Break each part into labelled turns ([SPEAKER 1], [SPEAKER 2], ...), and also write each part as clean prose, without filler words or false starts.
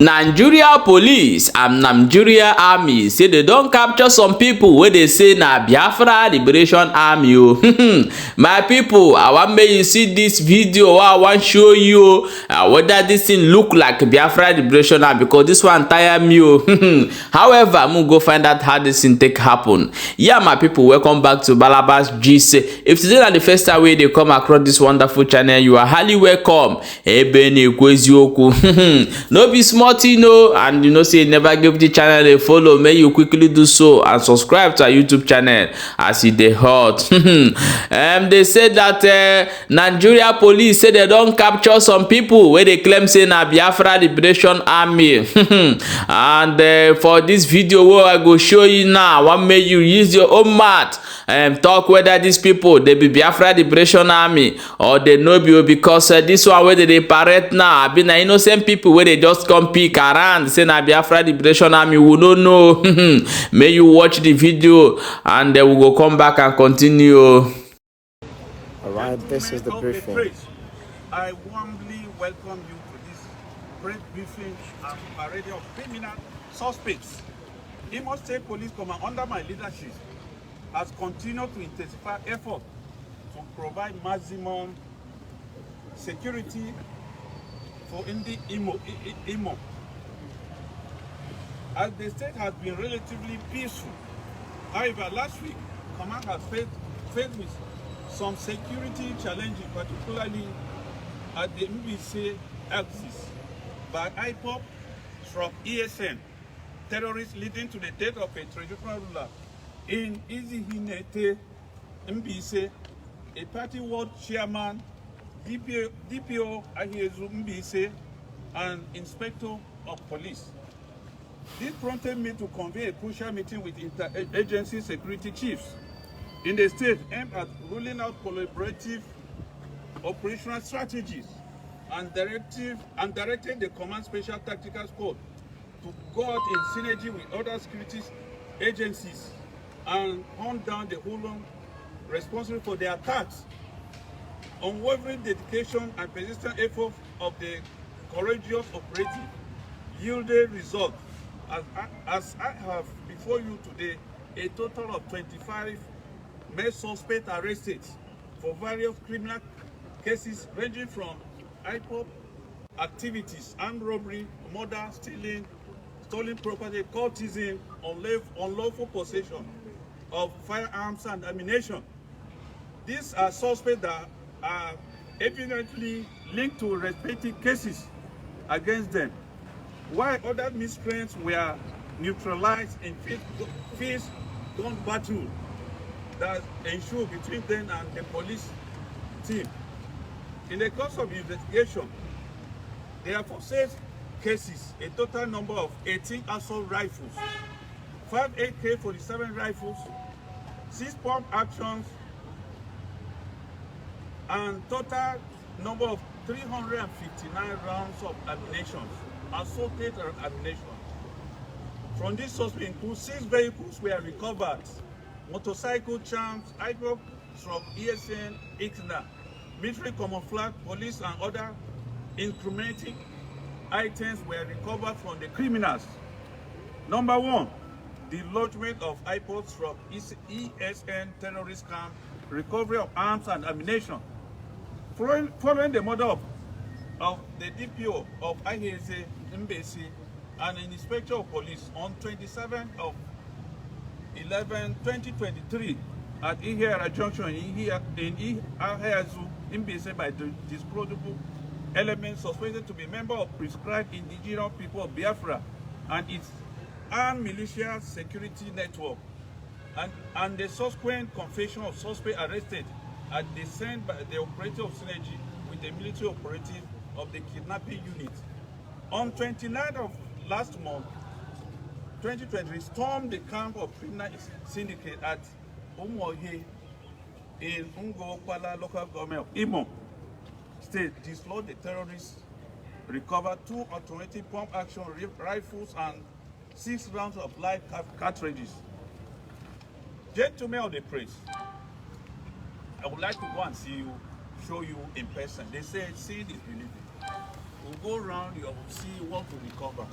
[SPEAKER 1] Nigeria police and Nigeria army say they don capture some people wey dey say na Biafra liberation army o. My people, I wan make you see this video wey I wan show you whether this thing look like Biafra liberation army, because this one tire me o. However, I'm gonna go find out how this thing take happen. Yeah, my people, welcome back to Balabas Gist. If today na the first time wey dey come across this wonderful channel, you are highly welcome. Ebe na-ekwu eziokwu. No be small thing o, and you know say you never give the channel a follow, make you quickly do so and subscribe to our YouTube channel as e dey hot. They say that Nigeria police say they don capture some people wey dey claim say na Biafra liberation army. And for this video wey I go show you now, I wan make you use your own mouth talk whether these people they be Biafra liberation army or they no be, because this one wey they parade now be na innocent people wey they just come pick around say na Biafra liberation army. We no know. May you watch the video and then we go come back and continue.
[SPEAKER 2] Alright, this is the briefing.
[SPEAKER 3] I warmly welcome you to this great briefing and parade of criminal suspects. Imo State Police Command, under my leadership, has continued to intensify effort to provide maximum security for Indi Imo. As the state has been relatively peaceful. However, last week, command has faced with some security challenges, particularly at the MBC axis by IPOP/ESN terrorists, leading to the death of a traditional ruler in Izihinete MBC, a party world chairman, DPO Ahiezu MBC, and inspector of police. This prompted me to convene a crucial meeting with interagency security chiefs in the state aimed at rolling out collaborative operational strategies and directing the Command Special Tactical Squad to go out in synergy with other security agencies and hunt down the whole responsible for the attacks. Unwavering dedication and persistent effort of the courageous operative yielded results. As I have before you today, a total of 25 male suspects arrested for various criminal cases ranging from IPOP activities, armed robbery, murder, stealing, stolen property, cultism, unlawful possession of firearms and ammunition. These are suspects that are evidently linked to respective cases against them, while other miscreants were neutralized in fierce-gun battle that ensued between them and the police team. In the course of investigation, there are for 6 cases, a total number of 18 assault rifles, 5 AK-47 rifles, 6 pump actions, and total number of 359 rounds of ammunition, assaulted ammunition. From this source, we include 6 vehicles were recovered, motorcycle charms, IPOP/ESN, IXNA, military camouflage, police, and other incriminating items were recovered from the criminals. Number 1, the lodgement of IPOP/ESN terrorist camp, recovery of arms and ammunition. Following the murder of the DPO of Ahiezu MBC and an inspector of police on 27th of 11/2023 at Ihera Junction in Ahiezu MBC by the disclosable elements suspected to be member of prescribed indigenous people of Biafra and its armed militia security network, and the subsequent confession of suspect arrested at the scene by the operator of synergy with the military operative of the kidnapping unit. On 29th of last month, 2020, stormed the camp of criminal syndicate at Umuohe in Ngo-Kwala local government of Imo State, dislodged the terrorists, recovered 2 automatic pump action rifles and 6 rounds of live cartridges. Gentlemen of the press, I would like to go and show you in person. They say, seeing is believing. We'll go around, you'll see what we recover.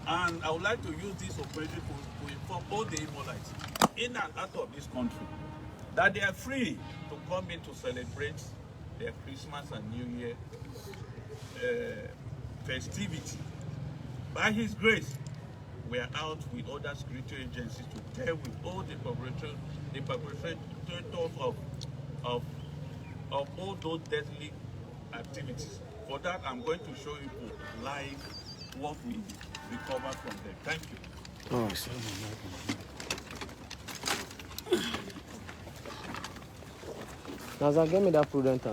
[SPEAKER 3] And I would like to use this operation to inform all the Israelites in and out of this country that they are free to come in to celebrate their Christmas and New Year festivity. By His grace, we are out with other security agencies to deal with all the perpetrators of all those deadly activities. For that, I'm going to show you live what we recover from them. Thank you.
[SPEAKER 2] Oh, sir. Now, give me that prudent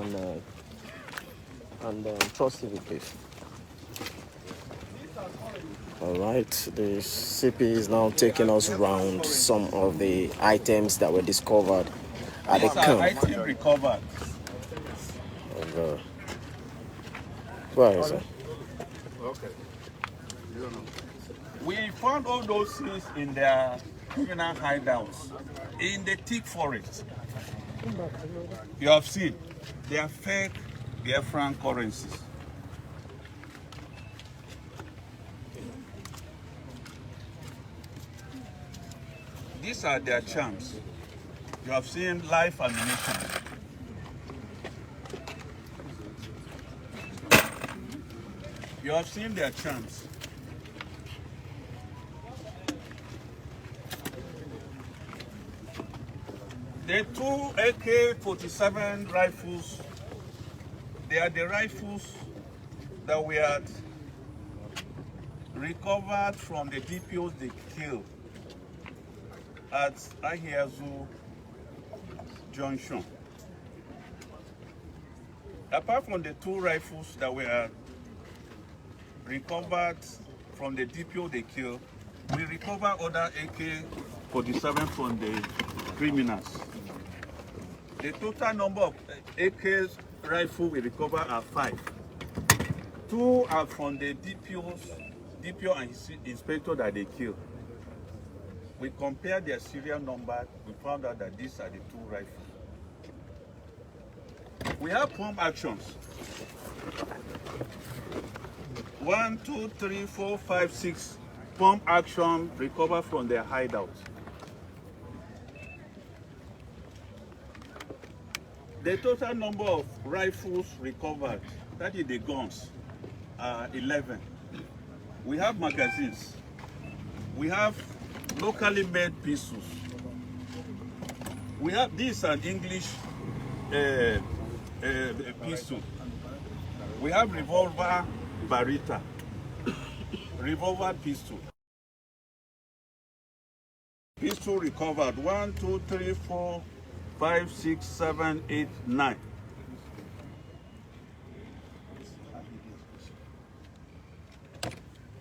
[SPEAKER 2] and trust civic, please. All right, the CP is now taking us around some of the items that were discovered at the camp.
[SPEAKER 3] Items recovered.
[SPEAKER 2] Where is it?
[SPEAKER 3] Okay. We found all those things in their criminal hideouts in the thick forest. You have seen, they are fake Biafran currencies. These are their charms. You have seen live ammunition. You have seen their charms. The two AK-47 rifles, they are the rifles that we had recovered from the DPOs they killed at Ahịa Junction. Apart from the two rifles that were recovered from the DPO they killed, we recovered other AK-47 from the criminals. The total number of AK rifles we recover are 5. 2 are from the DPO and his inspector that they killed. We compared their serial number, we found out that these are the 2 rifles. We have pump actions. 1, 2, 3, 4, 5, 6 pump action recovered from their hideout. The total number of rifles recovered, that is the guns, are 11. We have magazines. We have locally made pistols. We have this an English pistol. We have revolver Barita, revolver pistol. Pistol recovered 1, 2, 3, 4, 5, 6, 7, 8, 9.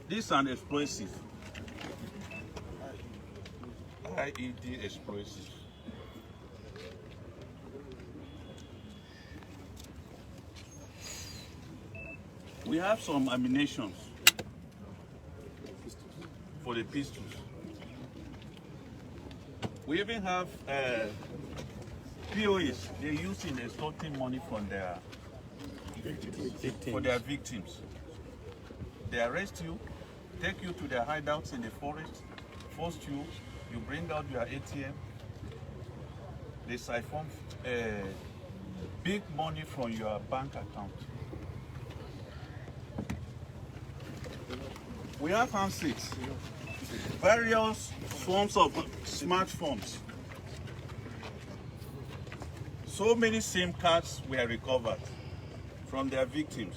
[SPEAKER 3] This is an explosive. IED explosive. We have some ammunitions for the pistols. We even have P0ls they use in extorting money from their victims. They arrest you, take you to their hideouts in the forest, force you, you bring out your ATM, they siphon big money from your bank account. We have handsets, various forms of smartphones. So many SIM cards were recovered from their victims.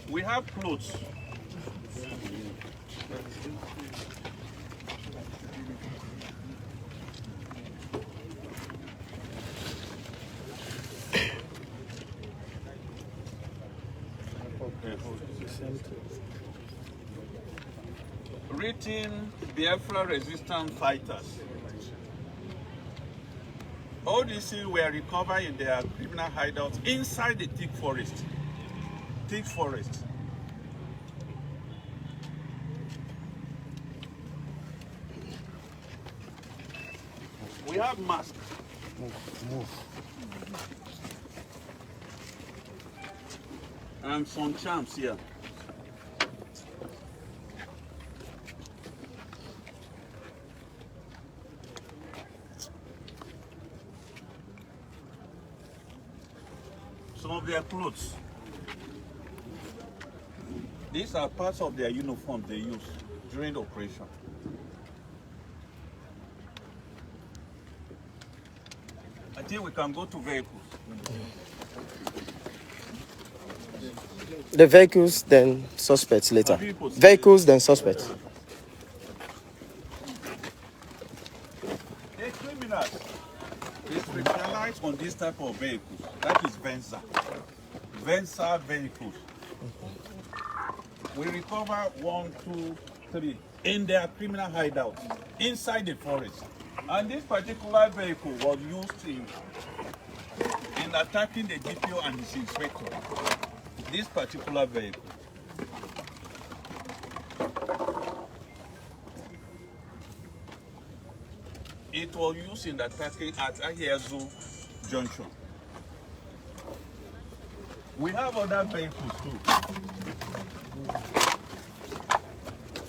[SPEAKER 3] We have clothes. Written Biafra resistant fighters. All these things were recovered in their criminal hideouts inside the thick forest. Thick forest. We have masks. Move. and some charms here. Some of their clothes. These are parts of their uniforms they use during the operation. I think we can go to vehicles.
[SPEAKER 2] The vehicles, then suspects later. Vehicles, then suspects.
[SPEAKER 3] Hey, criminals, they specialize on this type of vehicles. That is Venza vehicles. We recover 1, 2, 3 in their criminal hideouts inside the forest. And this particular vehicle was used in attacking the DPO and his inspector. This particular vehicle. It was used in attacking at Ahiezu Junction. We have other vehicles too.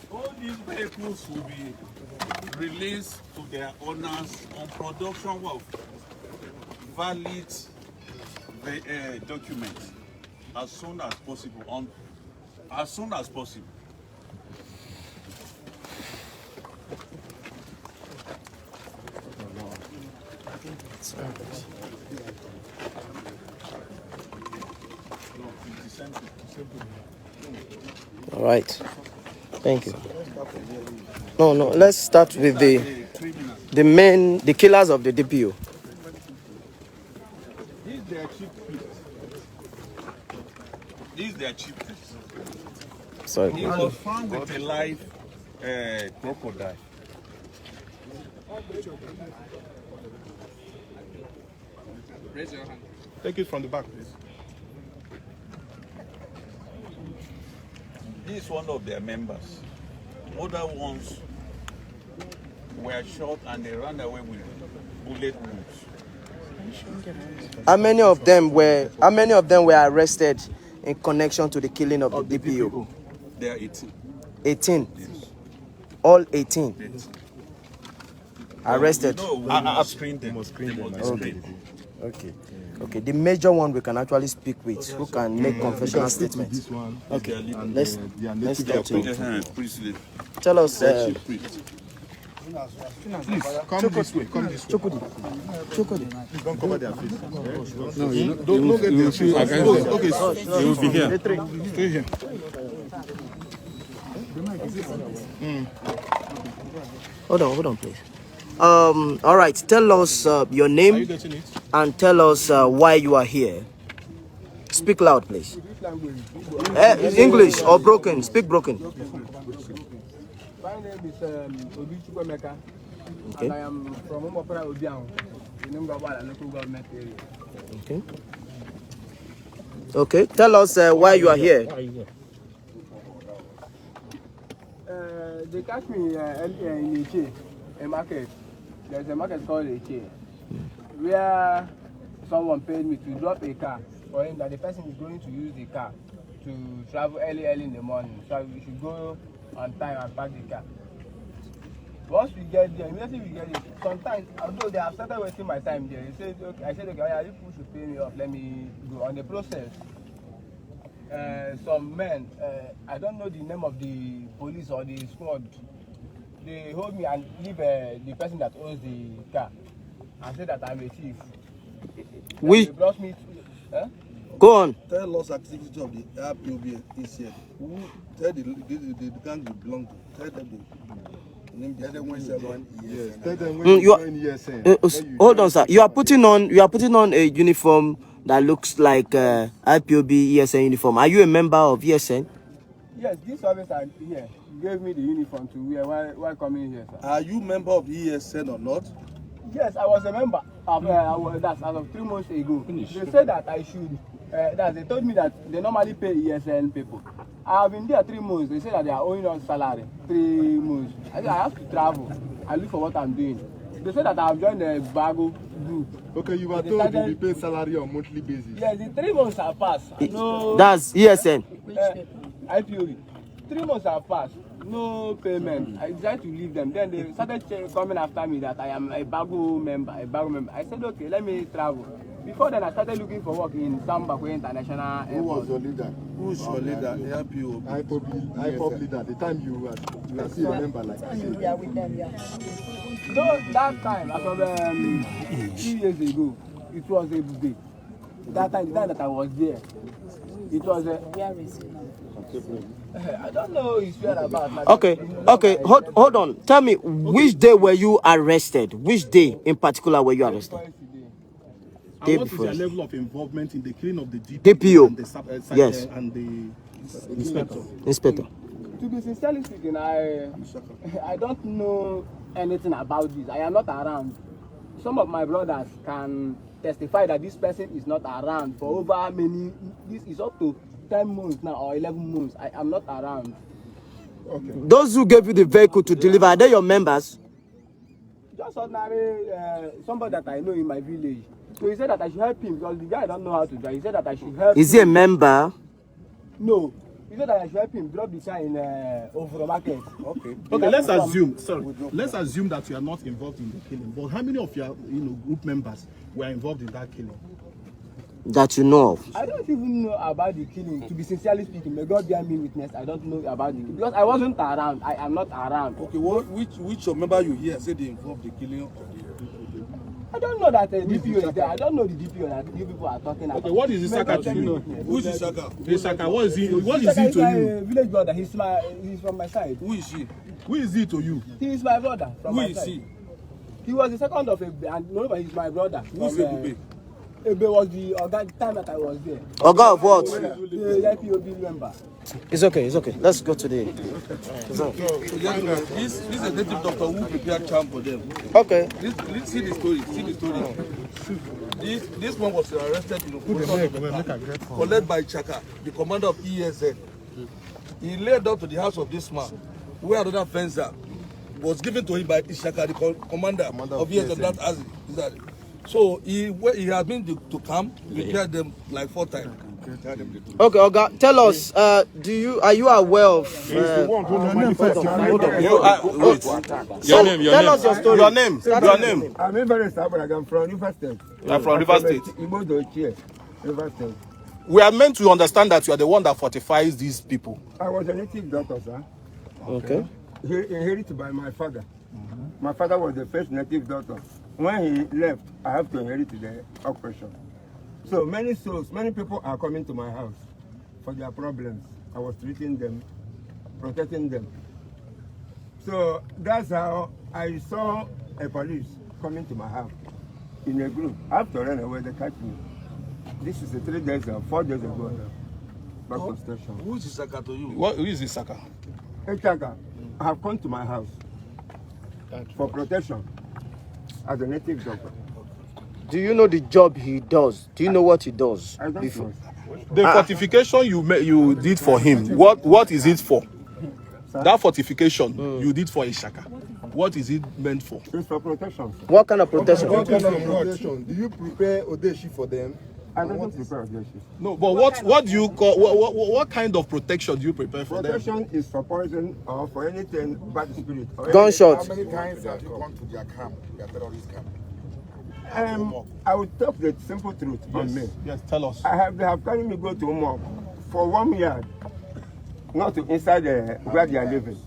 [SPEAKER 3] All these vehicles will be released to their owners on production of valid documents as soon as possible.
[SPEAKER 2] All right. Thank you. No. Let's start with the killers of the DPO.
[SPEAKER 3] This is their chief priest.
[SPEAKER 2] Sorry.
[SPEAKER 3] He was found with a live crocodile.
[SPEAKER 4] Raise your hand.
[SPEAKER 5] Take it from the back, please.
[SPEAKER 3] This is one of their members. Other ones were shot and they ran away with bullet wounds.
[SPEAKER 2] How many of them were arrested in connection to the killing of the DPO?
[SPEAKER 3] They are 18.
[SPEAKER 2] 18.
[SPEAKER 3] Yes.
[SPEAKER 2] All 18 arrested.
[SPEAKER 3] No, we must screen them.
[SPEAKER 2] Okay. The major one we can actually speak with, who can make confessional statements.
[SPEAKER 5] This one.
[SPEAKER 2] Okay.
[SPEAKER 5] Let's
[SPEAKER 2] get to it. Tell us.
[SPEAKER 5] Please come this way.
[SPEAKER 2] Chokudi.
[SPEAKER 5] Please don't cover their face.
[SPEAKER 4] No, you
[SPEAKER 5] Don't get their face.
[SPEAKER 4] Okay, you will be here.
[SPEAKER 5] Stay here.
[SPEAKER 2] Hold on, please. All right. Tell us your
[SPEAKER 5] Are you
[SPEAKER 2] name
[SPEAKER 5] getting it?
[SPEAKER 2] and tell us why you are here. Speak loud, please. English or broken? Speak broken.
[SPEAKER 4] My name is Obi Chukwemeka,
[SPEAKER 2] Okay.
[SPEAKER 4] and I am from Umopara Obiang, in Ngabala local government area.
[SPEAKER 2] Okay. Tell us why you are here.
[SPEAKER 4] They catch me earlier in Iche, a market. There's a market called Iche, where someone paid me to drop a car for him that the person is going to use the car to travel early in the morning. So we should go on time and park the car. Once we get there, immediately we get it. Sometimes, although they have started wasting my time there, they said, okay, I said, okay, you people should pay me off. Let me go on the process. Some men, I don't know the name of the police or the squad, they hold me and leave the person that owns the car and say that I'm a thief.
[SPEAKER 2] We
[SPEAKER 4] They brought me to,
[SPEAKER 2] go on.
[SPEAKER 6] Tell us activity of the APOB is here. Who tell the gang you belong to? Tell them the name. Tell them when
[SPEAKER 5] Yes. Tell them
[SPEAKER 2] Mm,
[SPEAKER 5] when
[SPEAKER 2] you are-
[SPEAKER 5] join ESN.
[SPEAKER 2] Hold on, sir. You are putting on a uniform that looks like IPOB ESN uniform. Are you a member of ESN?
[SPEAKER 4] yes, this service are here. Gave me the uniform to wear while coming here, sir.
[SPEAKER 6] Are you member of the ESN or not?
[SPEAKER 4] Yes, I was a member. That's as of 3 months ago. They said that I should. They told me that they normally pay ESN people. I have been there 3 months. They say that they are owing us salary. 3 months. I said I have to travel. I look for what I'm doing. They said that I have joined the Bago do.
[SPEAKER 5] Okay, you were told you'll be paid salary on monthly basis.
[SPEAKER 4] Yes, the 3 months have passed. No.
[SPEAKER 2] That's ESN.
[SPEAKER 4] IPOL. 3 months have passed. No payment. I decided to leave them. Then they started coming after me that I am a Bago member. I said, okay, let me travel. Before then, I started looking for work in Sambakwe International Airport.
[SPEAKER 5] Who was your leader?
[SPEAKER 6] Who's your leader?
[SPEAKER 5] Hædpuarters leader. The time you were still a member like this.
[SPEAKER 7] Yeah, with them, yeah.
[SPEAKER 4] So that time, as of 2 years ago, it was a day. That time, the time that I was there, it was a...
[SPEAKER 7] Where is it now?
[SPEAKER 4] I don't know his whereabouts.
[SPEAKER 2] Okay. Hold on. Tell me, which day were you arrested? Which day in particular were you arrested?
[SPEAKER 5] And what is your level of involvement in the killing of the
[SPEAKER 2] DPO?
[SPEAKER 5] And the
[SPEAKER 2] Yes.
[SPEAKER 5] And the inspector?
[SPEAKER 2] Inspector.
[SPEAKER 4] To be sincerely speaking, I don't know anything about this. I am not around. Some of my brothers can testify that this person is not around for over many. This is up to 10 months now or 11 months. I am not around.
[SPEAKER 5] Okay.
[SPEAKER 2] Those who gave you the vehicle to deliver, are they your members?
[SPEAKER 4] Just ordinary somebody that I know in my village. So he said that I should help him because the guy don't know how to drive. He said that I should help.
[SPEAKER 2] Is he a member?
[SPEAKER 4] No. He said that I should help him drop the car in over market.
[SPEAKER 5] Okay, let's assume. Let's assume that you are not involved in the killing. But how many of your group members were involved in that killing?
[SPEAKER 2] That you know of?
[SPEAKER 4] I don't even know about the killing. To be sincerely speaking, may God bear me witness. I don't know about the killing because I wasn't around. I am not around.
[SPEAKER 6] Okay, which member you hear say they involved the killing of the...
[SPEAKER 4] I don't know that the DPO is there. I don't know the DPO that you people are talking about.
[SPEAKER 5] Okay, what is the Saka to you?
[SPEAKER 6] Who is the Saka?
[SPEAKER 5] The Saka, what is he to you?
[SPEAKER 4] Village brother. He's from my side.
[SPEAKER 6] Who is he?
[SPEAKER 5] Who is he to you?
[SPEAKER 4] He is my brother. From
[SPEAKER 6] Who
[SPEAKER 4] my
[SPEAKER 6] is
[SPEAKER 4] side.
[SPEAKER 6] he?
[SPEAKER 4] He was the second of Ebe, and moreover, he's my brother.
[SPEAKER 6] Who is Ebe?
[SPEAKER 4] Ebe was the time that I was there.
[SPEAKER 2] Oga of what?
[SPEAKER 4] The IPOB member.
[SPEAKER 2] It's okay. Let's go to the...
[SPEAKER 6] This is a native doctor who prepared charm for them.
[SPEAKER 2] Okay.
[SPEAKER 6] See the story. This one was arrested collected by Chaka, the commander of ESN. He led up to the house of this man, where another fencer was given to him by Ishaka, the commander of ESN. That so he has been to camp, prepared them like 4 times.
[SPEAKER 2] Okay, Oga, tell us, are you aware of...
[SPEAKER 5] Your name.
[SPEAKER 8] I'm in very stable. I'm from River State.
[SPEAKER 5] You are from River State.
[SPEAKER 8] River State.
[SPEAKER 5] We are meant to understand that you are the one that fortifies these people.
[SPEAKER 8] I was a native doctor, sir.
[SPEAKER 2] Okay.
[SPEAKER 8] Inherited by my father. My father was the first native doctor. When he left, I have to inherit the operation. So many people are coming to my house for their problems. I was treating them, protecting them. So that's how I saw a police coming to my house in a group. I have to run away, they catch me. This is 3 days or 4 days ago. Back to station.
[SPEAKER 6] Who is Saka to you?
[SPEAKER 5] Who is this Saka?
[SPEAKER 8] Hey, Chaka, I have come to my house for protection as a native doctor.
[SPEAKER 2] Do you know the job he does? Do you know what he does?
[SPEAKER 8] I don't know.
[SPEAKER 5] The fortification you did for him, what is it for?
[SPEAKER 8] Sir?
[SPEAKER 5] That fortification you did for Ishaka, what is it meant for?
[SPEAKER 8] It's for protection.
[SPEAKER 2] What kind of protection?
[SPEAKER 5] What kind of protection? Do you prepare Odeshi for them?
[SPEAKER 8] I don't prepare this.
[SPEAKER 5] No, but what do you call what kind of protection do you prepare for them?
[SPEAKER 8] Protection is for poison or for anything bad spirit.
[SPEAKER 2] Gunshot.
[SPEAKER 9] How many times have you gone to their camp, their terrorist camp?
[SPEAKER 8] I will talk the simple truth on me.
[SPEAKER 5] Yes, tell us.
[SPEAKER 8] They have carried me go to Umok for 1 year, not to inside where they are living.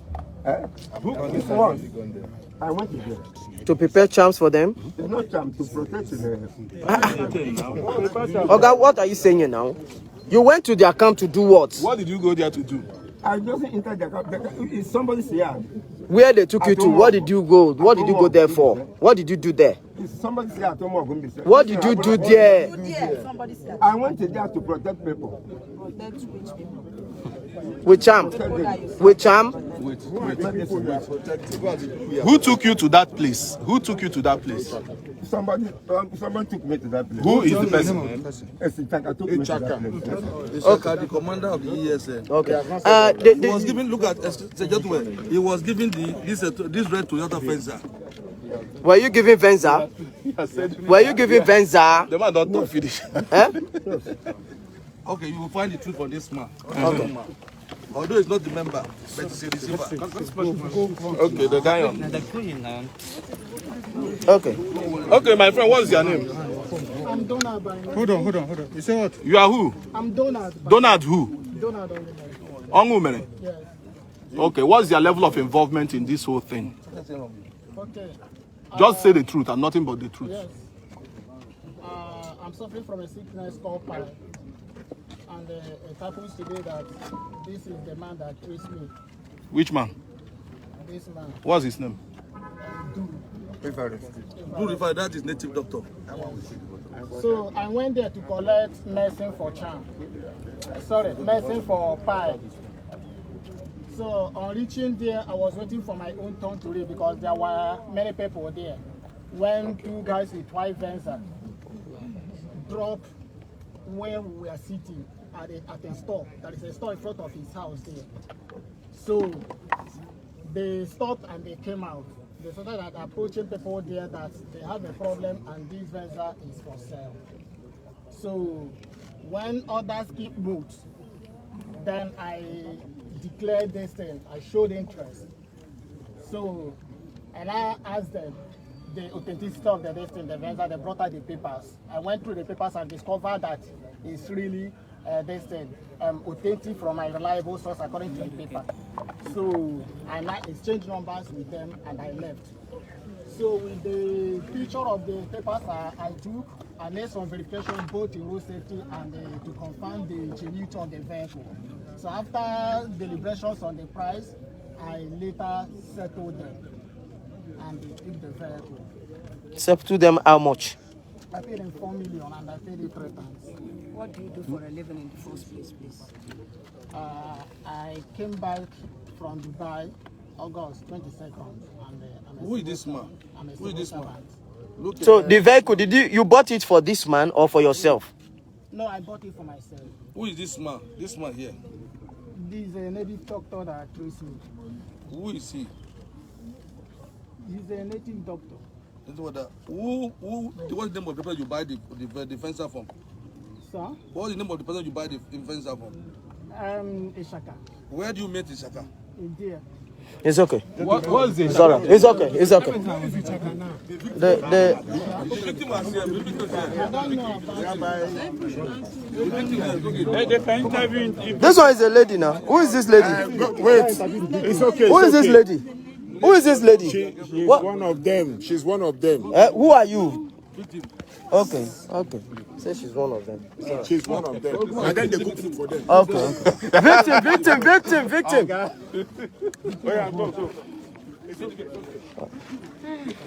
[SPEAKER 8] It's once. I went to there.
[SPEAKER 2] To prepare charms for them?
[SPEAKER 8] It's not charm, to protect them.
[SPEAKER 2] Oga, what are you saying now? You went to their camp to do what?
[SPEAKER 5] What did you go there to do?
[SPEAKER 8] I just entered their camp. It's somebody's yard.
[SPEAKER 2] Where they took you to? What did you go? What did you go there for? What did you do there?
[SPEAKER 8] It's somebody's yard.
[SPEAKER 2] What did you do there?
[SPEAKER 8] I went to there to protect people.
[SPEAKER 7] Protect which people?
[SPEAKER 2] With charm? With charm?
[SPEAKER 5] Who took you to that place? Who took you to that place?
[SPEAKER 8] Somebody took me to that place.
[SPEAKER 5] Who is the person?
[SPEAKER 8] It's Chaka took me to that place.
[SPEAKER 6] Okay, the commander of the ESN.
[SPEAKER 2] Okay.
[SPEAKER 6] He was giving, look at, gentlemen, he was giving this red Toyota Fencer.
[SPEAKER 2] Were you giving Venza? Were you giving Venza?
[SPEAKER 6] The man don't talk finish.
[SPEAKER 2] Eh?
[SPEAKER 6] Okay, you will find the truth on this man. Okay. Although he's not the member, but he's a receiver.
[SPEAKER 5] Okay, the guy on.
[SPEAKER 2] Okay.
[SPEAKER 5] Okay, my friend, what's your name?
[SPEAKER 10] I'm Donald by name.
[SPEAKER 5] Hold on. You say what? You are who?
[SPEAKER 10] I'm Donald.
[SPEAKER 5] Donald who?
[SPEAKER 10] Donald
[SPEAKER 5] Ąřmy.
[SPEAKER 10] Yes.
[SPEAKER 5] Okay, what's your level of involvement in this whole thing?
[SPEAKER 10] Okay.
[SPEAKER 5] Just say the truth and nothing but the truth.
[SPEAKER 10] Yes. I'm suffering from a sickness called P0l. And it happens today that this is the man that treats me.
[SPEAKER 5] Which man?
[SPEAKER 10] This man.
[SPEAKER 5] What's his name?
[SPEAKER 6] That is native doctor.
[SPEAKER 10] So I went there to collect medicine for medicine for P0l. So on reaching there, I was waiting for my own turn to read because there were many people there. When two guys with white Venza dropped where we were sitting at a store. There is a store in front of his house there. So they stopped and they came out. They started approaching people there that they have a problem and this Venza is for sale. So when others keep moved, then I declared this thing. I showed interest. So, and I asked them the authenticity of the thing, the Venza. They brought out the papers. I went through the papers and discovered that it's really this thing, authentic from a reliable source according to the paper. So I exchanged numbers with them and I left. So with the picture of the papers I took, I made some verification both in road safety and to confirm the genuinity of the vehicle. So after deliberations on the price, I later settled them and they took the vehicle.
[SPEAKER 2] Settled them how much?
[SPEAKER 10] I paid them 4 million and I paid it 3 times.
[SPEAKER 7] What do you do for a living in the first place, please?
[SPEAKER 10] I came back from Dubai August 22nd. And
[SPEAKER 6] Who is this man? Who is this man?
[SPEAKER 2] Look, so the vehicle, you bought it for this man or for yourself?
[SPEAKER 10] No, I bought it for myself.
[SPEAKER 6] Who is this man? This man here.
[SPEAKER 10] This is a native doctor that treats me.
[SPEAKER 6] Who is he?
[SPEAKER 10] He's a native doctor.
[SPEAKER 6] What's the name of the person you buy the fencer from?
[SPEAKER 10] Sir?
[SPEAKER 6] What's the name of the person you buy the fencer from?
[SPEAKER 10] Ishaka.
[SPEAKER 6] Where do you meet Ishaka?
[SPEAKER 10] India.
[SPEAKER 2] It's okay.
[SPEAKER 5] What is it?
[SPEAKER 2] It's all right. It's okay. It's okay.
[SPEAKER 10] The
[SPEAKER 6] victim was here.
[SPEAKER 2] This one is a lady now. Who is this lady?
[SPEAKER 9] Wait, it's okay.
[SPEAKER 2] Who is this lady? Who is this lady?
[SPEAKER 9] She's one of them. She's one of them.
[SPEAKER 2] Who are you? Okay. Say she's one of them.
[SPEAKER 9] She's one of them. And then they cook food for them.
[SPEAKER 2] Okay. Victim.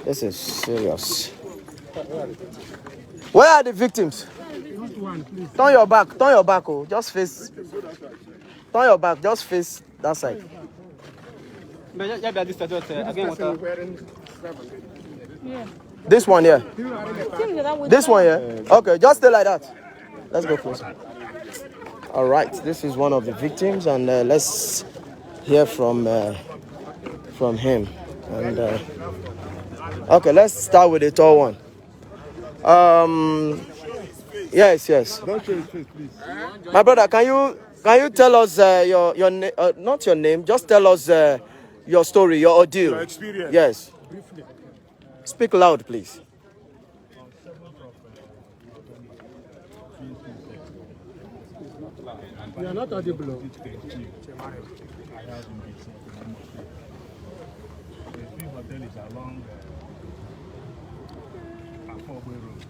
[SPEAKER 2] This is serious. Where are the victims? Turn your back. Oh, just face. Turn your back. Just face that side. This one here. This one here. Okay, just stay like that. Let's go closer. All right, this is one of the victims, and let's hear from him. And okay, let's start with the tall one. Yes.
[SPEAKER 5] Don't show his face, please.
[SPEAKER 2] My brother, can you tell us your name? Not your name. Just tell us your story, your ordeal.
[SPEAKER 9] Your experience.
[SPEAKER 2] Yes. Speak loud, please.
[SPEAKER 10] You are not audible.
[SPEAKER 3] Hotel is along Afra Road.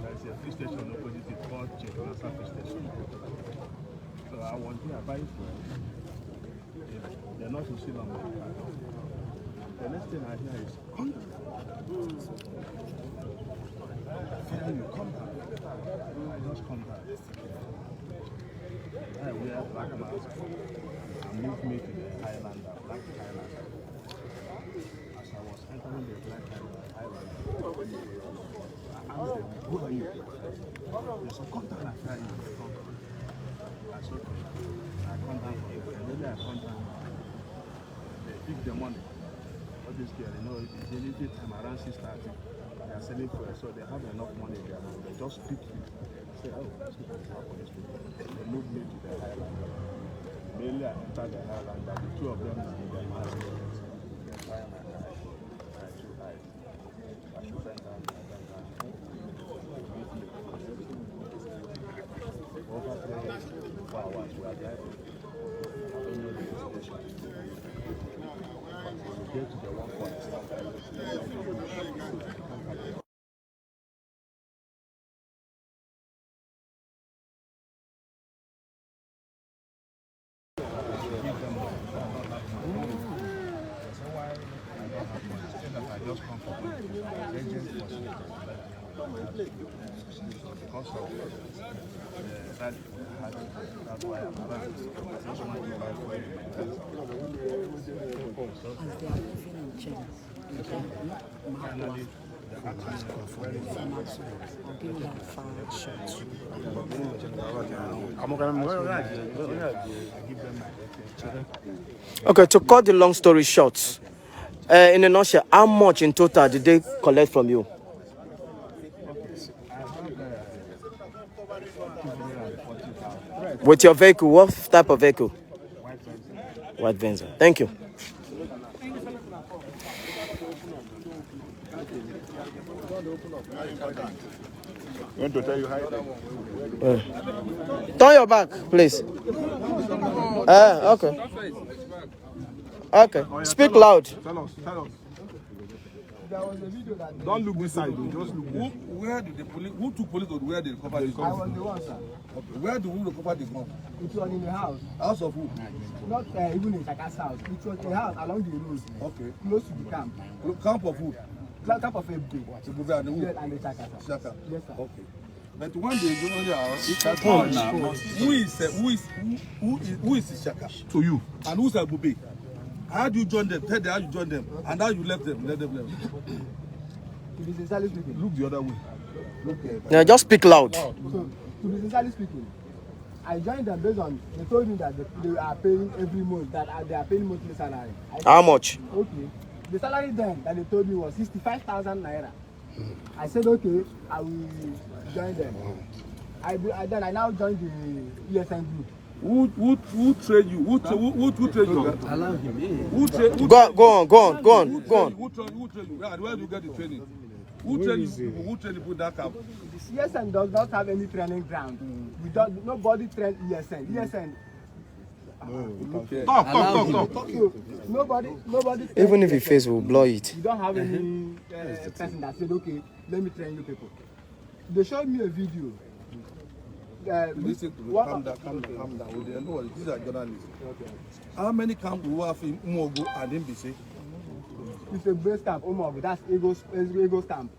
[SPEAKER 3] There's a police station opposite it called Càptùred police station. So I was there buying food. They're not to see on my car. The next thing I hear is, come down. You come down. I just come down. I wear black mask and move me to the Highlander, black Highlander. As I was entering the black Highlander, I asked them, who are you? They said, come down, I tell you. I said, okay. I come down for you. And then I come down. They pick the money.
[SPEAKER 5] All this girl, you know, it's a little time around 6:30. They are selling for it, so they have enough money in their hand. They just pick you. Say, oh, let's go to the police station. They move me to the highland. Mainly I enter the highland, and the two of them is in the highland. That's why I'm around.
[SPEAKER 2] Okay, to cut the long story short, in a nutshell, how much in total did they collect from you? With your vehicle, what type of vehicle? White Venza. Thank you.
[SPEAKER 9] You want to tell you hi?
[SPEAKER 2] Turn your back, please. Okay. Okay. Speak loud.
[SPEAKER 5] Tell us.
[SPEAKER 4] There was a video that
[SPEAKER 5] Don't look this side, just look there.
[SPEAKER 6] Where did the police, who took police to where they recover the gun?
[SPEAKER 4] I was the one, sir.
[SPEAKER 6] Okay. Where do we recover the gun?
[SPEAKER 4] It was in the house.
[SPEAKER 6] House of who?
[SPEAKER 4] Not even in Chaka's house. It was a house along the road.
[SPEAKER 6] Okay.
[SPEAKER 4] Close to the camp.
[SPEAKER 6] Camp of who?
[SPEAKER 4] Camp of P0l.
[SPEAKER 6] And who?
[SPEAKER 4] And the Chaka.
[SPEAKER 6] Shaka.
[SPEAKER 4] Yes, sir.
[SPEAKER 6] Okay. But one day you know who is Shaka?
[SPEAKER 5] To you.
[SPEAKER 6] And who's Abube? How do you join them? Tell them how you join them. And how you left them. Let them leave.
[SPEAKER 4] To be sincerely speaking.
[SPEAKER 5] Look the other way.
[SPEAKER 6] Look here.
[SPEAKER 2] Yeah, just speak loud.
[SPEAKER 4] So, to be sincerely speaking, I joined them based on, they told me that they are paying every month, that they are paying monthly salary.
[SPEAKER 2] How much?
[SPEAKER 4] Okay. The salary then that they told me was 65,000 naira. I said, okay, I will join them. Then I now joined the ESN group.
[SPEAKER 6] Who trained you? Who trained you?
[SPEAKER 4] Allow him.
[SPEAKER 2] Go on.
[SPEAKER 6] Who trained you? Where do you get the training? Who trained you? Who trained you put that camp?
[SPEAKER 4] The ESN does not have any training ground. We don't. Nobody trained ESN. ESN.
[SPEAKER 5] Talk.
[SPEAKER 4] Nobody.
[SPEAKER 2] Even if he face, we'll blow it.
[SPEAKER 4] You don't have any person that said, okay, let me train you people. They showed me a video.
[SPEAKER 6] Listen to me. Calm down. No, these are journalists. Okay. How many camps do you have in Umogo and Mbise?
[SPEAKER 4] It's a base camp, Umogo. That's Ego's camp.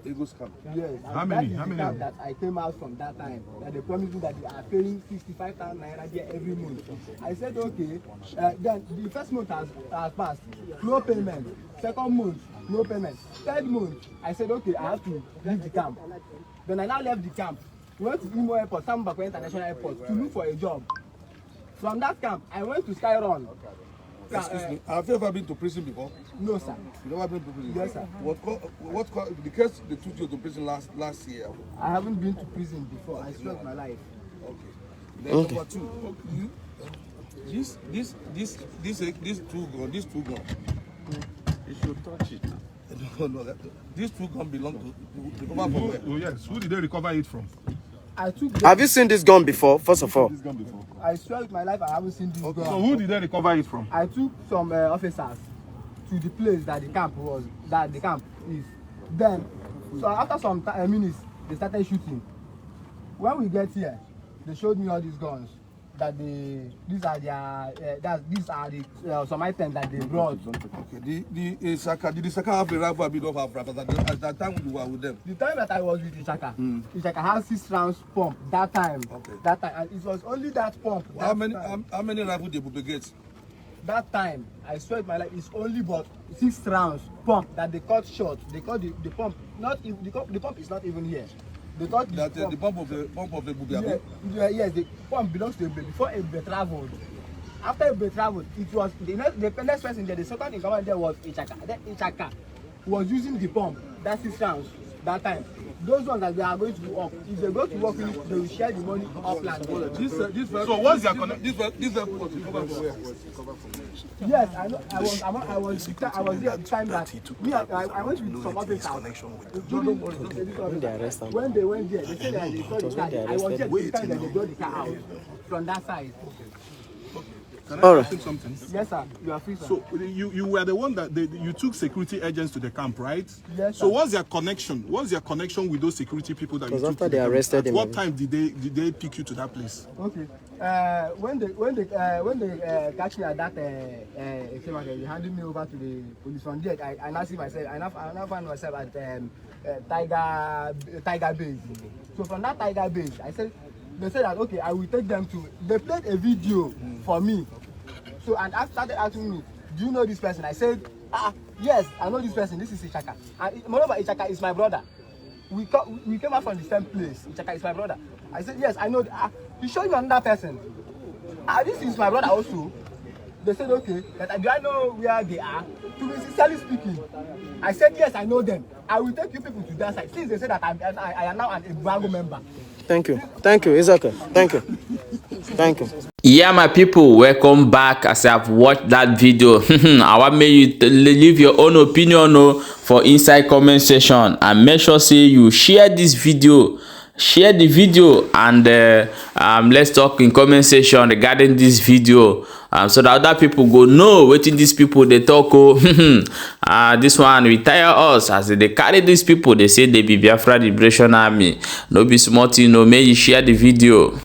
[SPEAKER 6] Ego's camp.
[SPEAKER 4] Yes.
[SPEAKER 5] How many?
[SPEAKER 4] Camp that I came out from that time. That they promised me that they are paying 65,000 naira there every month. I said, okay. Then the first month has passed. No payment. Second month, no payment. Third month, I said, okay, I have to leave the camp. Then I now left the camp. We went to Imo Airport, Sambakwe International Airport, to look for a job. From that camp, I went to Skyrun.
[SPEAKER 6] Excuse me, have you ever been to prison before?
[SPEAKER 4] No, sir.
[SPEAKER 6] You never been to prison?
[SPEAKER 4] Yes, sir.
[SPEAKER 6] What the case they took you to prison last year?
[SPEAKER 4] I haven't been to prison before. I swear my life.
[SPEAKER 6] Okay. Then number two, these two guns. You should touch it. No, these two guns belong to recover from where?
[SPEAKER 5] Oh yes. Who did they recover it from?
[SPEAKER 2] Have you seen this gun before? First of all,
[SPEAKER 5] This gun before.
[SPEAKER 4] I swear with my life I haven't seen this gun.
[SPEAKER 5] So who did they recover it from?
[SPEAKER 4] I took some officers to the place that the camp is. Then, so after some minutes, they started shooting. When we get here, they showed me all these guns. That these are the some items that they brought.
[SPEAKER 6] Okay. The Saka have a rifle, a bit of afra. At that time you were with them.
[SPEAKER 4] The time that I was with Ishaka has 6 rounds pump that time.
[SPEAKER 6] Okay.
[SPEAKER 4] That time, and it was only that pump.
[SPEAKER 6] How many rifles did they get?
[SPEAKER 4] That time, I swear with my life, it's only but 6 rounds pump that they cut short. They cut the pump. The pump is not even here. They thought
[SPEAKER 6] the pump of the Bubiabi?
[SPEAKER 4] Yes, the pump belongs to Ebe before Ebe traveled. after we traveled, it was the next person there, the second in command there was Ichaka. Then Ichaka was using the pump, that 6 rounds, that time. Those ones that they are going to work, if they go to work, they will share the money offline.
[SPEAKER 6] So what's your connection? This was recovered from where?
[SPEAKER 4] Yes, I know. I was there at the time that me, I went with some other staff. When they went there, they said that they saw the car. I was there at the time that they got the car out from that side.
[SPEAKER 5] Can I
[SPEAKER 2] Alright.
[SPEAKER 5] ask you something?
[SPEAKER 4] Yes, sir. You are free, sir.
[SPEAKER 5] So you were the one that you took security agents to the camp, right?
[SPEAKER 4] Yes,
[SPEAKER 5] So
[SPEAKER 4] sir.
[SPEAKER 5] what's your connection? What's your connection with those security people that you took
[SPEAKER 2] after
[SPEAKER 5] to
[SPEAKER 2] they
[SPEAKER 5] the camp?
[SPEAKER 2] arrested
[SPEAKER 5] At
[SPEAKER 2] him,
[SPEAKER 5] what time did they pick you to that place?
[SPEAKER 4] Okay. When they catch me at that they handed me over to the police. From there, I now see myself. I now find myself at Tiger Base. So from that Tiger Base, they said that okay, I will take them to. They played a video for me. So and I started asking me, do you know this person? I said, yes, I know this person. This is Ichaka. And moreover, Ichaka is my brother. We came out from the same place. Ichaka is my brother. I said, yes, I know. You show me another person. This is my brother also. They said, okay, but do I know where they are? To be sincerely speaking, I said, yes, I know them. I will take you people to that side. Since they said that I am now an Ibrago member.
[SPEAKER 2] Thank you. Thank you. It's okay. Thank you. Thank you.
[SPEAKER 1] Yeah, my people, welcome back. As I've watched that video, I want you to leave your own opinion for inside comment section, and make sure say you share this video. Share the video, and let's talk in comment section regarding this video, so that other people go know wetin these people they talk. This one will tire us as they carry these people. They say they be Biafra Liberation Army. No be small thing. No, may you share the video.